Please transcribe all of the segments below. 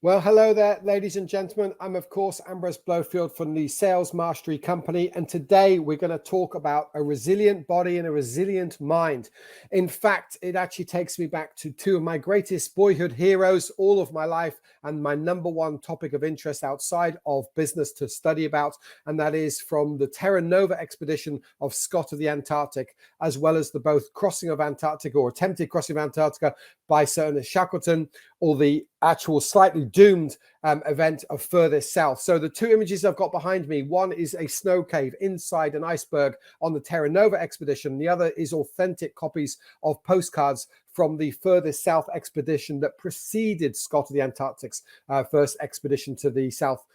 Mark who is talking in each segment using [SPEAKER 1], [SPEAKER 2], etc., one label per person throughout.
[SPEAKER 1] Well, hello there, ladies and gentlemen. I'm, of course, Ambrose Blowfield from the Sales Mastery Company. And today we're going to talk about a resilient body and a resilient mind. In fact, it actually takes me back to two of my greatest boyhood heroes all of my life and my number one topic of interest outside of business to study about. And that is from the Terra Nova expedition of Scott of the Antarctic, as well as the both crossing of Antarctica or attempted crossing of Antarctica by Sir Ernest Shackleton, or the actual slightly doomed event of furthest south. So the two images I've got behind me, one is a snow cave inside an iceberg on the Terra Nova expedition. The other is authentic copies of postcards from the furthest south expedition that preceded Scott of the Antarctic's first expedition to the South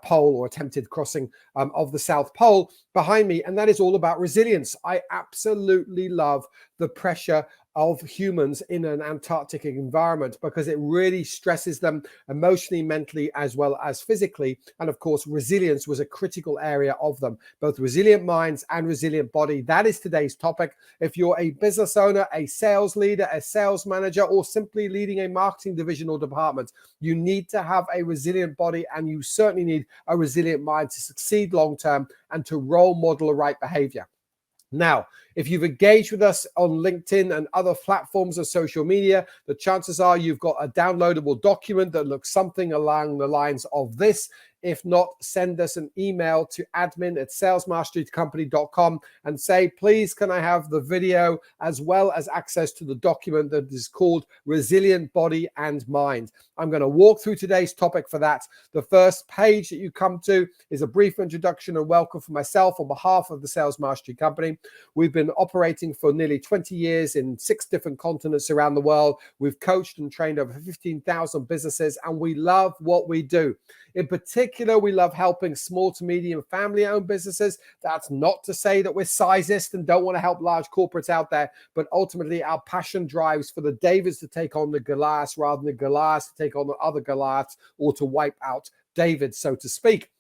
[SPEAKER 1] Pole, or attempted crossing of the South Pole behind me. And that is all about resilience. I absolutely love the pressure of humans in an Antarctic environment because it really stresses them emotionally, mentally, as well as physically. And of course, resilience was a critical area of them, both resilient minds and resilient body. That is today's topic. If you're a business owner, a sales leader, a sales manager, or simply leading a marketing division or department, you need to have a resilient body, and you certainly need a resilient mind to succeed long term and to role model the right behavior. Now, if you've engaged with us on LinkedIn and other platforms of social media, the chances are you've got a downloadable document that looks something along the lines of this. If not, send us an email to admin@salesmasterycompany.com and say, please, can I have the video as well as access to the document that is called Resilient Body and Mind. I'm going to walk through today's topic for that. The first page that you come to is a brief introduction and welcome for myself on behalf of the Sales Mastery Company. We've been operating for nearly 20 years in 6 different continents around the world. We've coached and trained over 15,000 businesses, and we love what we do. In particular, we love helping small to medium family-owned businesses. That's not to say that we're sizist and don't want to help large corporates out there, but ultimately our passion drives for the Davids to take on the Goliaths rather than the Goliaths to take on the other Goliaths, or to wipe out David, so to speak.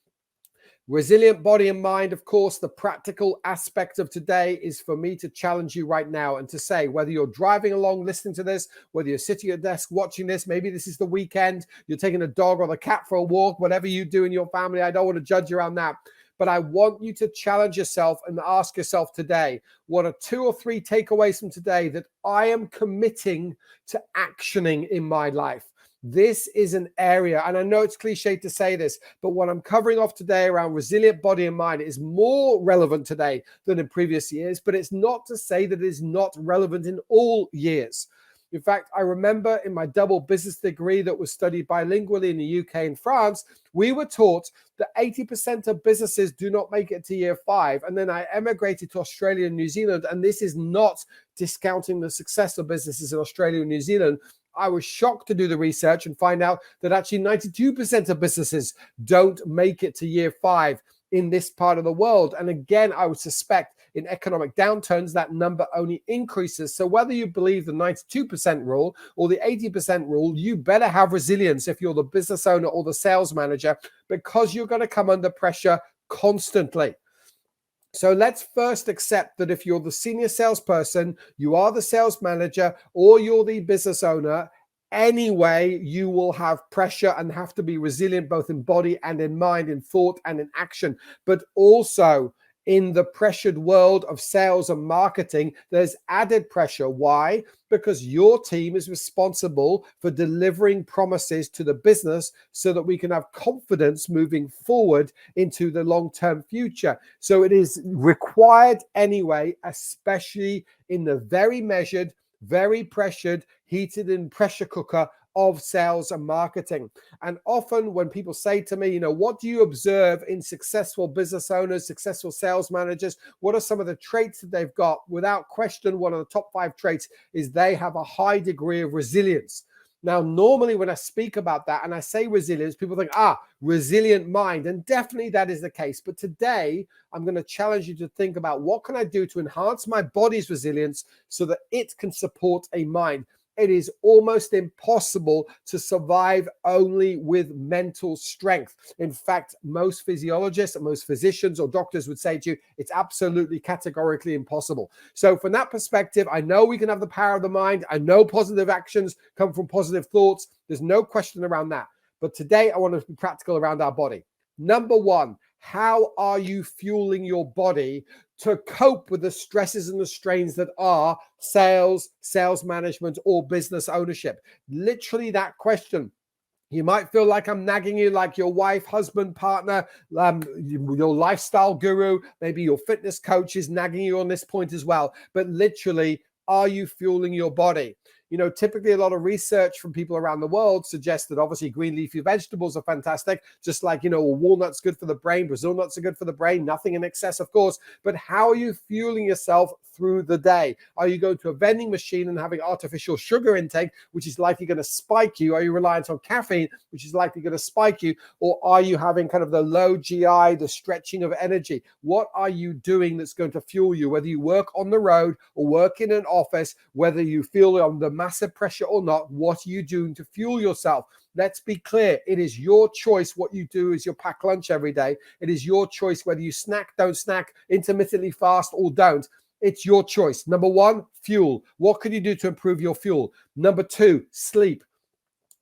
[SPEAKER 1] Resilient body and mind, of course, the practical aspect of today is for me to challenge you right now and to say, whether you're driving along listening to this, whether you're sitting at your desk watching this, maybe this is the weekend, you're taking a dog or the cat for a walk, whatever you do in your family, I don't want to judge you around that. But I want you to challenge yourself and ask yourself today, what are 2 or 3 takeaways from today that I am committing to actioning in my life? This is an area, and I know it's cliche to say this, but what I'm covering off today around resilient body and mind is more relevant today than in previous years, but it's not to say that it is not relevant in all years. In fact, I remember in my double business degree that was studied bilingually in the UK and France, we were taught that 80% of businesses do not make it to year 5. And then I emigrated to Australia and New Zealand, and this is not discounting the success of businesses in Australia and New Zealand. I was shocked to do the research and find out that actually 92% of businesses don't make it to year 5 in this part of the world. And again, I would suspect in economic downturns, that number only increases. So whether you believe the 92% rule or the 80% rule, you better have resilience if you're the business owner or the sales manager, because you're going to come under pressure constantly. So let's first accept that if you're the senior salesperson, you are the sales manager, or you're the business owner, anyway, you will have pressure and have to be resilient both in body and in mind, in thought and in action. But also in the pressured world of sales and marketing, there's added pressure. Why? Because your team is responsible for delivering promises to the business so that we can have confidence moving forward into the long-term future. So it is required anyway, especially in the very measured, very pressured, heated and pressure cooker of sales and marketing. And often when people say to me, what do you observe in successful business owners, successful sales managers? What are some of the traits that they've got? Without question, one of the top 5 traits is they have a high degree of resilience. Now, normally when I speak about that and I say resilience, people think, resilient mind. And definitely that is the case. But today, I'm going to challenge you to think about what can I do to enhance my body's resilience so that it can support a mind. It is almost impossible to survive only with mental strength. In fact, most physiologists and most physicians or doctors would say to you, it's absolutely categorically impossible. So from that perspective, I know we can have the power of the mind. I know positive actions come from positive thoughts. There's no question around that. But today I want to be practical around our body. Number one, how are you fueling your body to cope with the stresses and the strains that are sales, sales management, or business ownership? Literally that question. You might feel like I'm nagging you, like your wife, husband, partner, your lifestyle guru, maybe your fitness coach is nagging you on this point as well. But literally, are you fueling your body? You know, typically a lot of research from people around the world suggests that obviously green leafy vegetables are fantastic, just like, you know, walnuts good for the brain, Brazil nuts are good for the brain, nothing in excess, of course. But how are you fueling yourself through the day? Are you going to a vending machine and having artificial sugar intake, which is likely going to spike you? Are you reliant on caffeine, which is likely going to spike you? Or are you having kind of the low GI, the stretching of energy? What are you doing that's going to fuel you? Whether you work on the road or work in an office, whether you feel under massive pressure or not, what are you doing to fuel yourself? Let's be clear. It is your choice what you do as your pack lunch every day. It is your choice whether you snack, don't snack, intermittently fast or don't. It's your choice. Number one, fuel. What could you do to improve your fuel? Number two, sleep.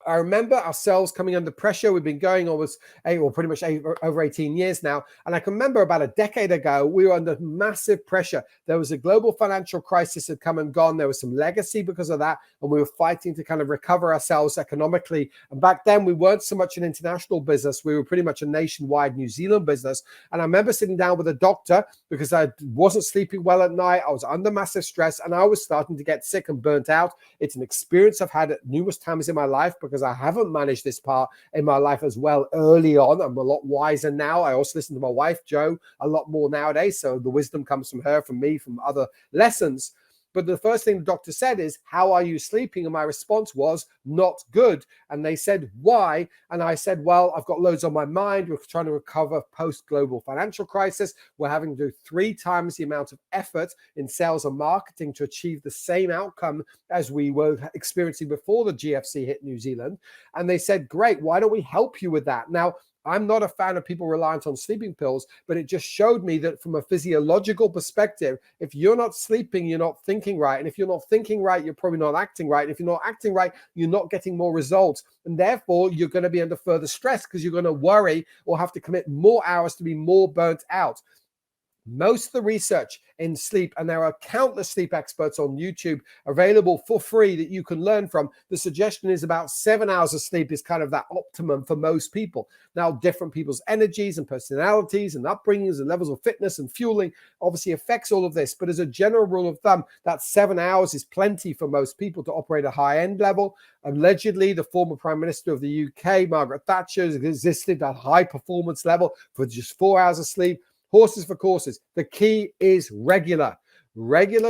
[SPEAKER 1] I remember ourselves coming under pressure. We've been going almost pretty much over 18 years now. And I can remember about a decade ago, we were under massive pressure. There was a global financial crisis had come and gone. There was some legacy because of that. And we were fighting to kind of recover ourselves economically. And back then, we weren't so much an international business. We were pretty much a nationwide New Zealand business. And I remember sitting down with a doctor because I wasn't sleeping well at night. I was under massive stress and I was starting to get sick and burnt out. It's an experience I've had numerous times in my life because I haven't managed this part in my life as well early on. I'm a lot wiser now. I also listen to my wife, Jo, a lot more nowadays. So the wisdom comes from her, from me, from other lessons. But the first thing the doctor said is, how are you sleeping? And my response was, not good. And they said, why? And I said, well, I've got loads on my mind. We're trying to recover post-global financial crisis. We're having to do 3 times the amount of effort in sales and marketing to achieve the same outcome as we were experiencing before the GFC hit New Zealand. And they said, great, why don't we help you with that? Now, I'm not a fan of people reliant on sleeping pills, but it just showed me that from a physiological perspective, if you're not sleeping, you're not thinking right. And if you're not thinking right, you're probably not acting right. And if you're not acting right, you're not getting more results. And therefore, you're going to be under further stress because you're going to worry or have to commit more hours to be more burnt out. Most of the research in sleep, and there are countless sleep experts on YouTube available for free that you can learn from. The suggestion is about 7 hours of sleep is kind of that optimum for most people. Now, different people's energies and personalities and upbringings and levels of fitness and fueling obviously affects all of this. But as a general rule of thumb, that 7 hours is plenty for most people to operate a high-end level. Allegedly, the former Prime Minister of the UK, Margaret Thatcher, existed at high performance level for just 4 hours of sleep. Horses for courses. The key is regular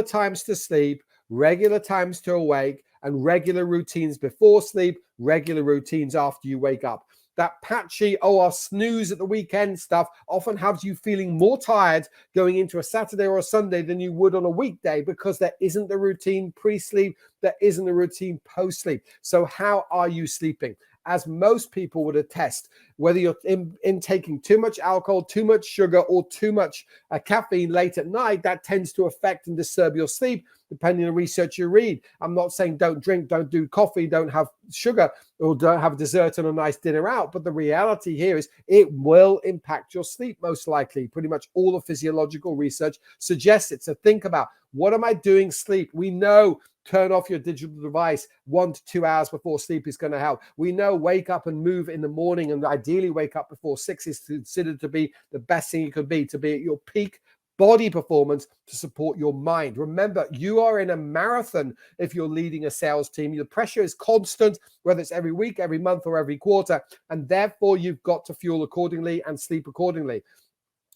[SPEAKER 1] times to sleep, regular times to awake, and regular routines before sleep, regular routines after you wake up. That patchy, I'll snooze at the weekend stuff often has you feeling more tired going into a Saturday or a Sunday than you would on a weekday because there isn't the routine pre-sleep, there isn't the routine post-sleep. So how are you sleeping? As most people would attest, whether you're intaking too much alcohol, too much sugar, or too much caffeine late at night, that tends to affect and disturb your sleep, depending on the research you read. I'm not saying don't drink, don't do coffee, don't have sugar, or don't have dessert and a nice dinner out. But the reality here is it will impact your sleep most likely. Pretty much all the physiological research suggests it. So think about, what am I doing sleep? We know turn off your digital device 1 to 2 hours before sleep is going to help. We know wake up and move in the morning, and ideally wake up before 6 is considered to be the best thing you could be, to be at your peak body performance to support your mind. Remember, you are in a marathon if you're leading a sales team. The pressure is constant, whether it's every week, every month, or every quarter, and therefore you've got to fuel accordingly and sleep accordingly.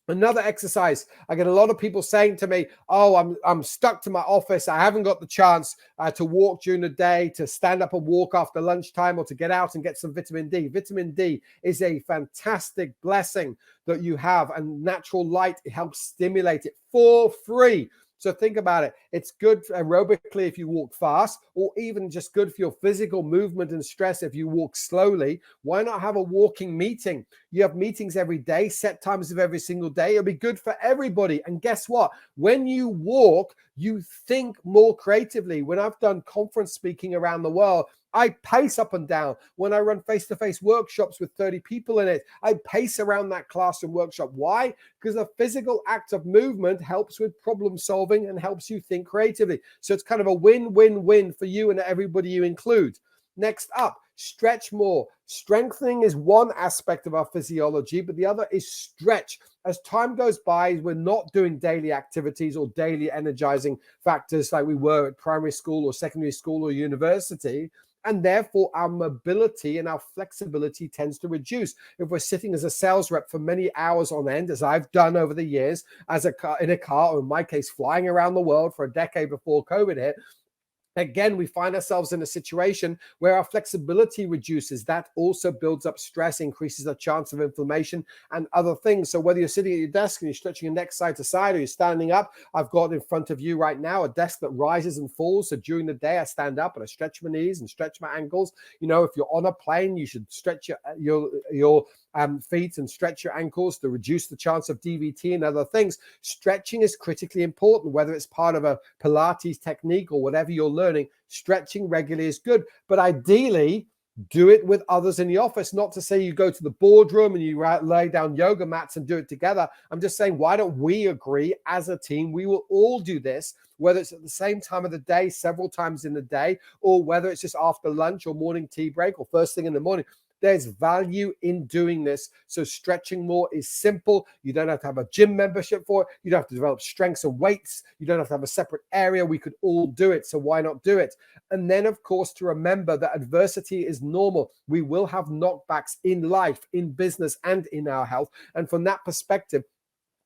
[SPEAKER 1] Another exercise, I get a lot of people saying to me, oh, I'm stuck to my office. I haven't got the chance to walk during the day, to stand up and walk after lunchtime, or to get out and get some vitamin D. Vitamin D is a fantastic blessing that you have, and natural light helps stimulate it for free. So think about it. It's good aerobically if you walk fast, or even just good for your physical movement and stress if you walk slowly. Why not have a walking meeting? You have meetings every day, set times of every single day. It'll be good for everybody. And guess what? When you walk, you think more creatively. When I've done conference speaking around the world, I pace up and down. When I run face-to-face workshops with 30 people in it, I pace around that classroom workshop. Why? Because the physical act of movement helps with problem solving and helps you think creatively. So it's kind of a win-win-win for you and everybody you include. Next up, stretch more. Strengthening is one aspect of our physiology, but the other is stretch. As time goes by, we're not doing daily activities or daily energizing factors like we were at primary school or secondary school or university. And therefore, our mobility and our flexibility tends to reduce. If we're sitting as a sales rep for many hours on end, as I've done over the years, in a car, or in my case, flying around the world for a decade before COVID hit, again, we find ourselves in a situation where our flexibility reduces. That also builds up stress, increases the chance of inflammation and other things. So whether you're sitting at your desk and you're stretching your neck side to side, or you're standing up, I've got in front of you right now a desk that rises and falls. So during the day, I stand up and I stretch my knees and stretch my ankles. You know, if you're on a plane, you should stretch your feet and stretch your ankles to reduce the chance of DVT and other things. Stretching is critically important, whether it's part of a Pilates technique or whatever you're learning. Stretching regularly is good, but ideally do it with others in the office. Not to say you go to the boardroom and you lay down yoga mats and do it together. I'm just saying, why don't we agree as a team? We will all do this, whether it's at the same time of the day, several times in the day, or whether it's just after lunch or morning tea break or first thing in the morning. There's value in doing this. So stretching more is simple. You don't have to have a gym membership for it. You don't have to develop strengths and weights. You don't have to have a separate area. We could all do it. So why not do it? And then, of course, to remember that adversity is normal. We will have knockbacks in life, in business, and in our health. And from that perspective,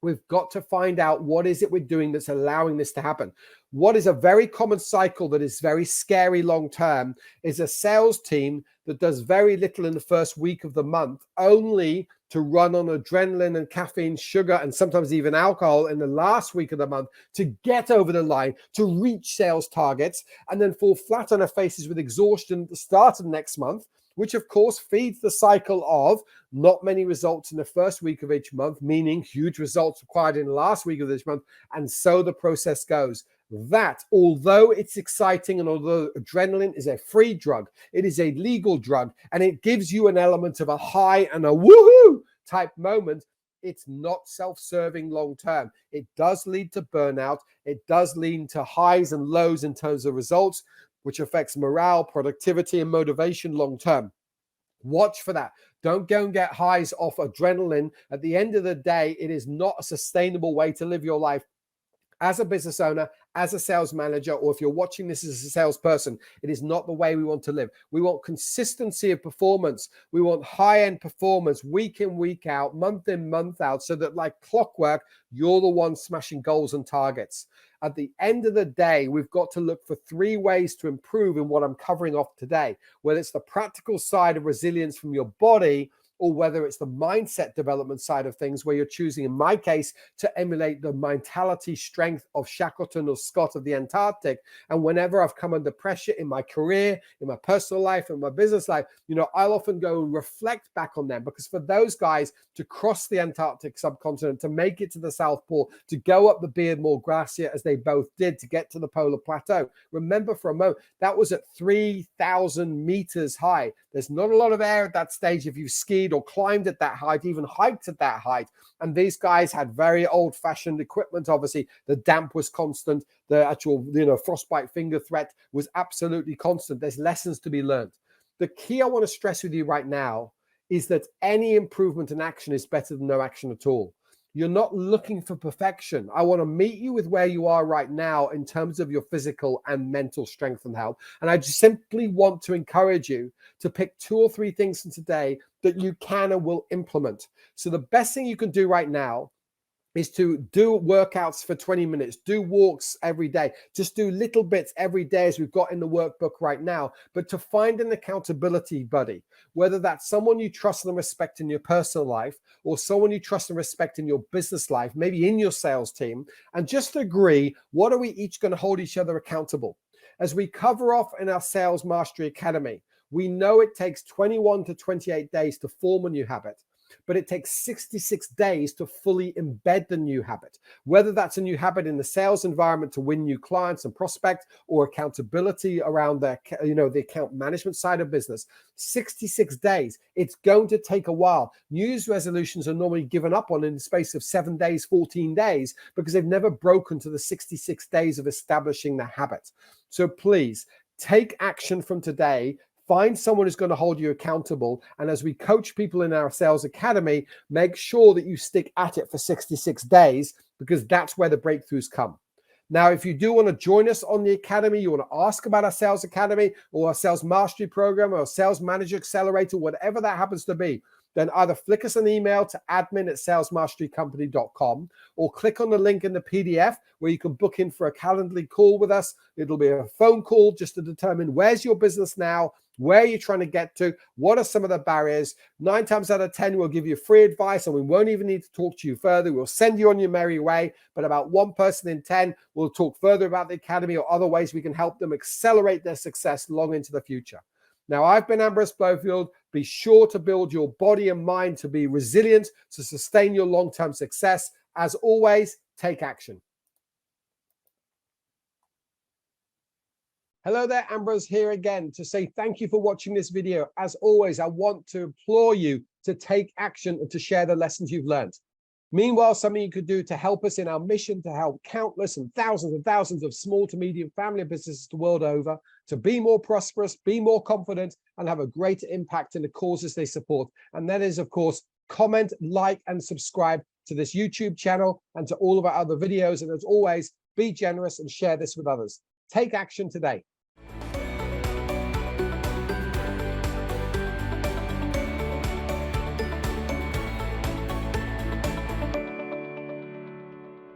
[SPEAKER 1] we've got to find out what is it we're doing that's allowing this to happen. What is a very common cycle that is very scary long term is a sales team that does very little in the first week of the month, only to run on adrenaline and caffeine, sugar, and sometimes even alcohol in the last week of the month to get over the line, to reach sales targets, and then fall flat on their faces with exhaustion at the start of next month, which of course feeds the cycle of not many results in the first week of each month, meaning huge results required in the last week of each month. And so the process goes. That, although it's exciting and although adrenaline is a free drug, it is a legal drug, and it gives you an element of a high and a woohoo type moment, it's not self-serving long term. It does lead to burnout. It does lead to highs and lows in terms of results, which affects morale, productivity, and motivation long term. Watch for that. Don't go and get highs off adrenaline. At the end of the day, it is not a sustainable way to live your life as a business owner, as a sales manager, or if you're watching this as a salesperson. It is not the way we want to live. We want consistency of performance. We want high-end performance week in, week out, month in, month out, so that like clockwork, you're the one smashing goals and targets. At the end of the day, we've got to look for 3 ways to improve in what I'm covering off today, whether it's the practical side of resilience from your body, or whether it's the mindset development side of things, where you're choosing, in my case, to emulate the mentality strength of Shackleton or Scott of the Antarctic. And whenever I've come under pressure in my career, in my personal life, in my business life, I'll often go and reflect back on them, because for those guys to cross the Antarctic subcontinent, to make it to the South Pole, to go up the Beardmore Glacier as they both did, to get to the polar plateau, remember for a moment, that was at 3,000 meters high. There's not a lot of air at that stage if you've skied or climbed at that height, even hiked at that height. And these guys had very old-fashioned equipment. Obviously, the damp was constant. The actual, frostbite finger threat was absolutely constant. There's lessons to be learned. The key I want to stress with you right now is that any improvement in action is better than no action at all. You're not looking for perfection. I want to meet you with where you are right now in terms of your physical and mental strength and health. And I just simply want to encourage you to pick 2 or 3 things from today that you can and will implement. So the best thing you can do right now is to do workouts for 20 minutes, do walks every day, just do little bits every day as we've got in the workbook right now, but to find an accountability buddy, whether that's someone you trust and respect in your personal life or someone you trust and respect in your business life, maybe in your sales team, and just agree, what are we each going to hold each other accountable? As we cover off in our Sales Mastery Academy, we know it takes 21 to 28 days to form a new habit. but it takes 66 days to fully embed the new habit. Whether that's a new habit in the sales environment to win new clients and prospect, or accountability around the account management side of business, 66 days. It's going to take a while. New Year's resolutions are normally given up on in the space of 7 days, 14 days, because they've never broken to the 66 days of establishing the habit. So please take action from today. Find someone who's going to hold you accountable. And as we coach people in our sales academy, make sure that you stick at it for 66 days, because that's where the breakthroughs come. Now, if you do want to join us on the academy, you want to ask about our sales academy or our sales mastery program or sales manager accelerator, whatever that happens to be, then either flick us an email to admin@salesmasterycompany.com or click on the link in the PDF where you can book in for a Calendly call with us. It'll be a phone call just to determine where's your business now, where you're trying to get to, what are some of the barriers. 9 times out of 10, we'll give you free advice and we won't even need to talk to you further. We'll send you on your merry way, but about 1 person in 10 will talk further about the academy or other ways we can help them accelerate their success long into the future. Now, I've been Ambrose Blowfield. Be sure to build your body and mind to be resilient, to sustain your long-term success. As always, take action. Hello there, Ambrose here again to say thank you for watching this video. As always, I want to implore you to take action and to share the lessons you've learned. Meanwhile, something you could do to help us in our mission to help countless and thousands of small to medium family businesses the world over to be more prosperous, be more confident, and have a greater impact in the causes they support. And that is, of course, comment, like, and subscribe to this YouTube channel and to all of our other videos. And as always, be generous and share this with others. Take action today.